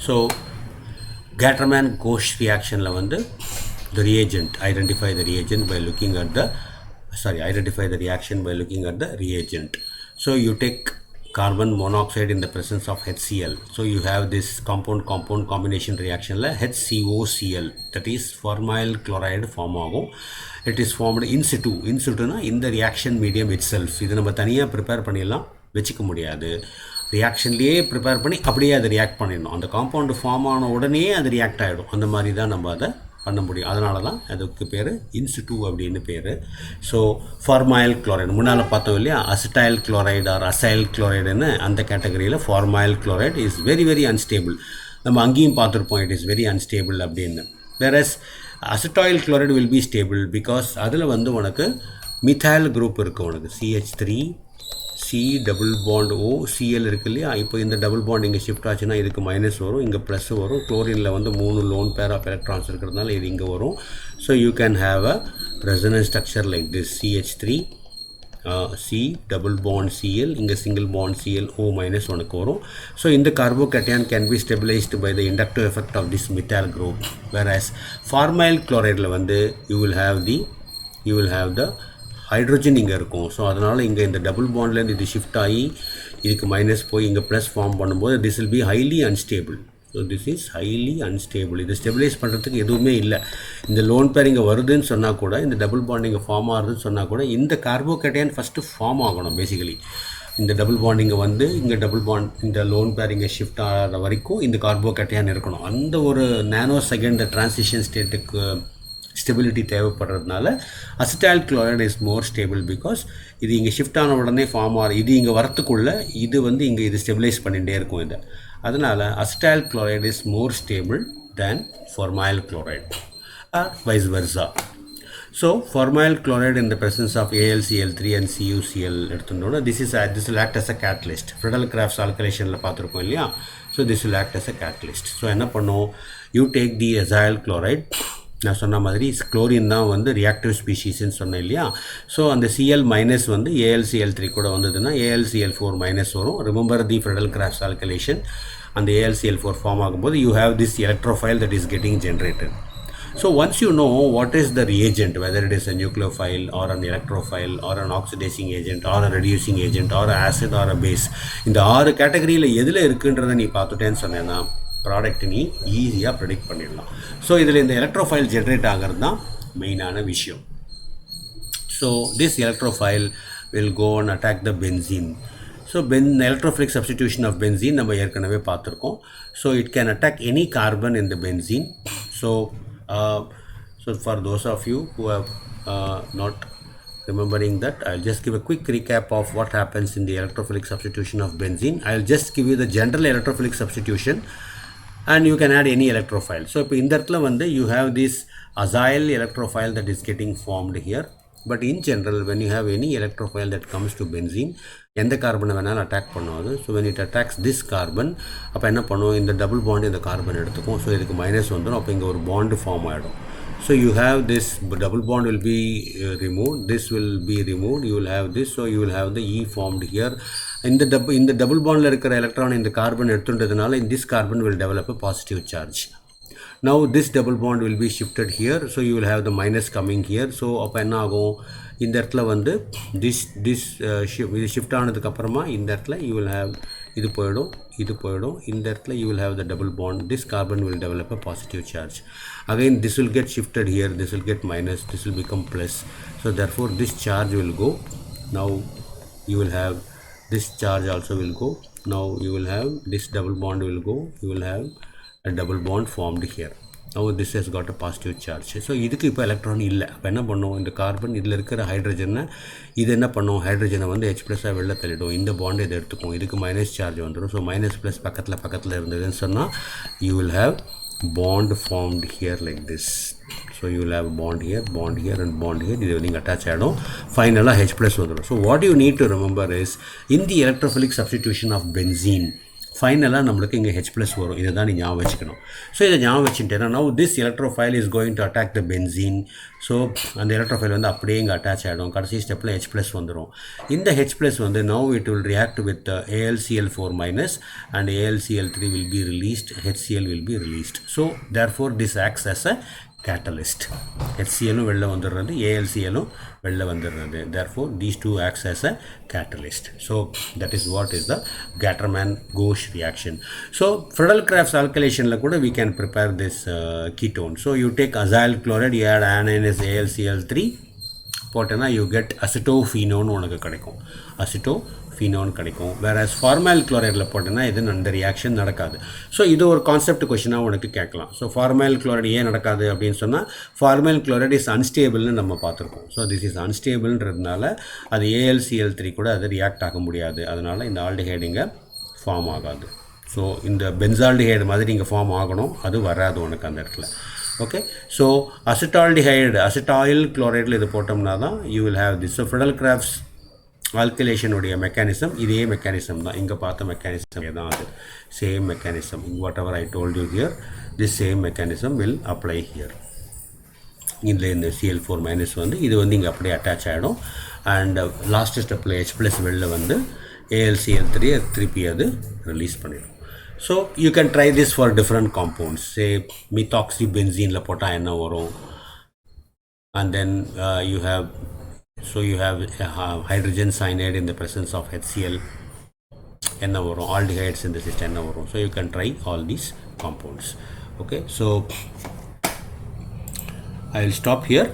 So Gatterman-Ghosh reaction la vandu the reagent, identify the reagent by looking at the identify the reaction by looking at the reagent. So you take carbon monoxide in the presence of HCl. So you have this compound combination reaction la HCOCl, that is formyl chloride form ஆகும். It is formed in situ. In situ na in the reaction medium itself. இது நம்ம தனியா prepare பண்ணிடலாம், வச்சுக்க முடியாது. ரியாக்ஷன்லேயே prepare பண்ணி அப்படியே அதை ரியாக்ட் பண்ணிடணும். அந்த காம்பவுண்டு ஃபார்ம் ஆன உடனே அது ரியாக்ட் ஆகிடும். அந்த மாதிரி தான் நம்ம அதை பண்ண முடியும். அதனால தான் அதுக்கு பேர் இன்சிட்டு அப்படின்னு பேர். ஸோ ஃபார்மைல் குளோரைடு முன்னால் பார்த்தோம் இல்லையா, அசிட்டைல் குளோரைடு ஆர் அசைல் குளோரைடுன்னு அந்த கேட்டகரியில் formyl chloride is very very unstable. நம்ம அங்கேயும் பார்த்துருப்போம் இட் இஸ் வெரி அன்ஸ்டேபிள் அப்படின்னு. Whereas acetyl chloride will be stable because அதில் வந்து உனக்கு மிథைல் குரூப் இருக்குது. உனக்கு CH3 C double bond O Cl இருக்கு இல்லையா. இப்போ இந்த டபுள் பாண்ட் இங்கே ஷிஃப்ட் ஆச்சுன்னா இதுக்கு மைனஸ் வரும், இங்கே ப்ளஸ் வரும். குளோரினில் வந்து 3 லோன் பேர் ஆஃப் எலக்ட்ரான்ஸ் இருக்கிறதுனால இது இங்கே வரும். So you can have a resonance structure like this CH3 C double bond Cl, இங்கே single bond Cl O minus உனக்கு வரும். ஸோ இந்த carbocation can be stabilised by the inductive effect of this methyl group. Whereas formyl குளோரைடில் வந்து you will have the hydrogen இங்கே இருக்கும். So அதனால் இங்கே இந்த டபுள் பாண்ட்லேருந்து இது ஷிஃப்ட் ஆகி இதுக்கு மைனஸ் போய் இங்கே ப்ளஸ் ஃபார்ம் பண்ணும்போது this will be highly unstable. So this is highly unstable. இது ஸ்டெபிலைஸ் பண்ணுறதுக்கு எதுவுமே இல்லை. இந்த லோன் பேர் இங்கே வருதுன்னு சொன்னால் கூட, இந்த டபுள் பாண்ட் இங்கே ஃபார்ம் ஆகுதுன்னு சொன்னால் கூட, இந்த கார்போகேட்டையான் ஃபஸ்ட்டு ஃபார்ம் ஆகணும். பேசிக்கலி இந்த டபுள் பாண்ட் இங்கே வந்து இங்கே டபுள் பாண்ட் இந்த லோன் பேர் இங்கே ஷிஃப்ட் ஆகிற வரைக்கும் இந்த கார்போகேட்டையான் இருக்கணும். அந்த ஒரு நேனோ செகண்ட் ட்ரான்சிஷன் ஸ்டேட்டுக்கு ஸ்டெபிலிட்டி தேவைப்படுறதுனால acetyl chloride is more stable because இது இங்கே ஷிஃப்ட் ஆன உடனே ஃபார்ம் ஆகிற இது இங்கே வரத்துக்குள்ளே இது வந்து இங்கே இது ஸ்டெபிலைஸ் பண்ணிகிட்டே இருக்கும் இது. அதனால் acetyl chloride is more stable than formyl chloride or vice versa. So formyl chloride in the presence of AlCl3 and CuCl எடுத்துட்டோம்னா this will act as a catalyst. Friedel-Crafts alkylation பார்த்துருக்கோம் இல்லையா. So this will act as a catalyst. So என்ன பண்ணும், you take the acyl chloride, நான் சொன்ன மாதிரி chlorine தான் வந்து ரியாக்டிவ் ஸ்பீஷீஸ்ன்னு சொன்னேன் இல்லையா. ஸோ அந்த Cl மைனஸ் வந்து AlCl3 கூட வந்ததுன்னா AlCl4 மைனஸ் வரும். Remember the Friedel-Crafts alkylation. அந்த AlCl4 ஃபார்ம் ஆகும்போது you have this electrophile that is getting generated. So once you know what is the reagent, whether it is a nucleophile or an electrophile or an oxidizing agent or a reducing agent or an acid or a base, இந்த 6 கேட்டகரியில் எதில் இருக்குன்றதை நீ பார்த்துட்டேன்னு சொன்னேன்னா product நீ ஈஸியாக predict பண்ணிடலாம். So இதில் இந்த எலக்ட்ரோஃபைல் ஜென்ரேட் ஆகிறது தான் மெயினான விஷயம். So this electrophile will go and attack the benzene. So electrophilic substitution of benzene நம்ம ஏற்கனவே பார்த்துருக்கோம். So it can attack any carbon in the benzene. So for those of you who have not remembering that, I'll just give a quick recap of what happens in the electrophilic substitution of benzene. I'll just give you the general electrophilic substitution and you can add any electrophile. So இப்போ இந்த இடத்துல வந்து you have this acyl electrophile that is getting formed here. But in general, when you have any electrophile that comes to benzene, எந்த கார்பனை வேணாலும் attack பண்ணுவது. So when it attacks this carbon, அப்போ என்ன பண்ணுவோம், இந்த டபுள் பாண்ட் இந்த carbon எடுத்துக்கும். ஸோ இதுக்கு மைனஸ் வந்துடும். அப்போ இங்கே ஒரு பாண்டு ஃபார்ம் ஆகிடும். So you have this double bond will be removed, this will be removed, you will have this. So you will have the E formed here. இந்த double பாண்டில் இருக்கிற எலக்ட்ரான் இந்த carbon எடுத்துட்டதுனால this carbon will develop a positive charge. Now this double bond will be shifted here, so you will have the minus coming here. So அப்போ என்ன ஆகும், இந்த இடத்துல வந்து this shift ஆனதுக்கு அப்புறமா இந்த இடத்துல you will have இது போயிடும். இந்த இடத்துல you will have the double bond. This carbon will develop a positive charge. Again this will get shifted here, this will get minus, this will become plus. So therefore this charge will go. Now you will have this charge also will go. Now you will have this double bond will go. You will have a double bond formed here. Now this has got a positive charge. So இதுக்கு இப்போ electron இல்லை. அப்போ என்ன பண்ணும், இந்த carbon இதில் இருக்கிற ஹைட்ரஜனை இது என்ன பண்ணும், ஹைட்ரஜனை வந்து H+ வெளில தள்ளிடும். இந்த பாண்டு இதை எடுத்துக்கும். இதுக்கு மைனஸ் சார்ஜ் வந்துடும். ஸோ மைனஸ் ப்ளஸ் பக்கத்தில் இருந்ததுன்னு சொன்னால் you will have bond formed here like this. So you will have bond here and bond here. இது நீங்கள் அட்டாச் ஆகிடும். ஃபைனலாக H+ வந்துடும். So what you need to remember is in the electrophilic substitution of benzene, ஃபைனலாக நம்மளுக்கு இங்கே H plus வரும். இதை தான் நீ ஞாபகம் வச்சுக்கணும். ஸோ இதை ஞாபகம் வச்சுட்டேன்னா now this electrophile is going to attack the benzene. So அந்த எலக்ட்ரோஃபைல் வந்து அப்படியே இங்கே அட்டாச் ஆகிடும். கடைசி ஸ்டெப்பில் H ப்ளஸ் வந்துடும். இந்த H ப்ளஸ் வந்து now it will react with AlCl4 minus and AlCl3 will be released, HCl will be released. So therefore this acts as a catalyst. HCl வெளில வந்துடுறது, AlCl வெளில வந்துடுறது. Therefore these two acts as a catalyst. So that is what is the Gattermann-Gauche reaction. So Friedel-Crafts alkylation கூட we can prepare this ketone. So you take azyl chloride, you add anions AlCl3 போட்டேன்னா you get acetophenone உனக்கு கிடைக்கும். acetophenone கிடைக்கும். Whereas formal குளோரைடில் போட்டேன்னா இது அந்த reaction நடக்காது. So இது ஒரு கான்செப்ட் கொஷினாக உனக்கு கேட்கலாம். ஸோ ஃபார்மல் குளோரைடு ஏன் நடக்காது அப்படின்னு சொன்னால் ஃபார்மல் குளோரைடு இஸ் அன்ஸ்டேபிள்னு நம்ம பார்த்துருக்கோம். ஸோ திஸ் இஸ் அன்ஸ்டேபிள்ன்றதுனால அது AlCl3 கூட அது ரியாக்ட் ஆக முடியாது. அதனால் இந்த ஆல்டிஹைடு இங்கே ஃபார்ம் ஆகாது. ஸோ இந்த பென்சால்டிஹைடு மாதிரி இங்கே ஃபார்ம் ஆகணும், அது வராது உனக்கு அந்த இடத்துல. ஓகே, ஸோ அசிட்டால்டிஹைடு அசிட்டாயில் குளோரைடில் இது போட்டோம்னா தான் you will have this. So Friedel-Crafts ஆல்கலேஷனுடைய மெக்கானிசம் இதே மெக்கானிசம் தான். இங்கே பார்த்த மெக்கானிசம் தான் அது, same mechanism. Whatever I told you here, this same mechanism will apply here. இதில் இந்த Cl4 மைனஸ் வந்து இது வந்து இங்கே அப்படியே அட்டாச் ஆகிடும். அண்ட் லாஸ்ட் ஸ்டெப்பில் H ப்ளஸ் வெளில வந்து AlCl3 திருப்பி அது ரிலீஸ் பண்ணிடும். So you can try this for different compounds. Say methoxybenzene la pota enna varum, and then you have hydrogen cyanide in the presence of HCl enna varum, aldehydes synthesis enna varum. So you can try all these compounds. Okay, so I will stop here.